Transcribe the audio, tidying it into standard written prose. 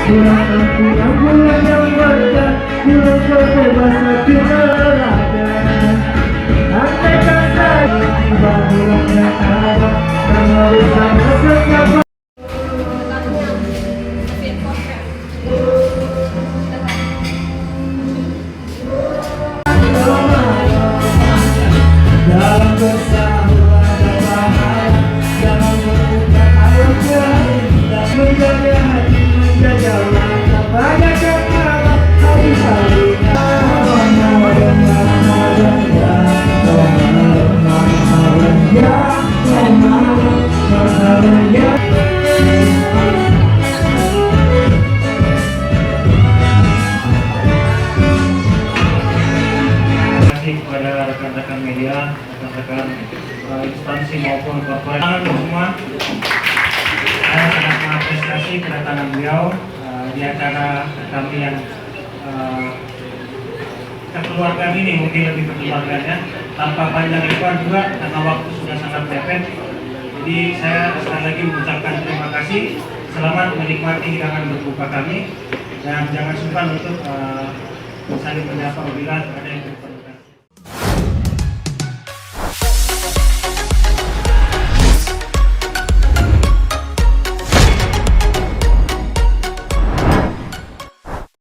Kurang aku yang bulan yang wajar, kurang kebebasan di neraka. Andai kata tiba bulan yang ada, merusak masa. Dalam kesalahan dan bahaya, jangan menemukan air keringat. Menjaga hati, menjaga mata, banyak yang marah, habis kepada rekan-rekan media, rekan-rekan instansi maupun korporasi semua. Saya sangat mengapresiasi kedatangan beliau di acara kami yang kekeluargaan ini, mungkin lebih kekeluargaannya tanpa panjang lebar juga karena waktu sudah sangat mepet. Jadi saya sekali lagi mengucapkan terima kasih, selamat menikmati hidangan berbuka kami dan jangan sungkan untuk saling menyapa bila ada yang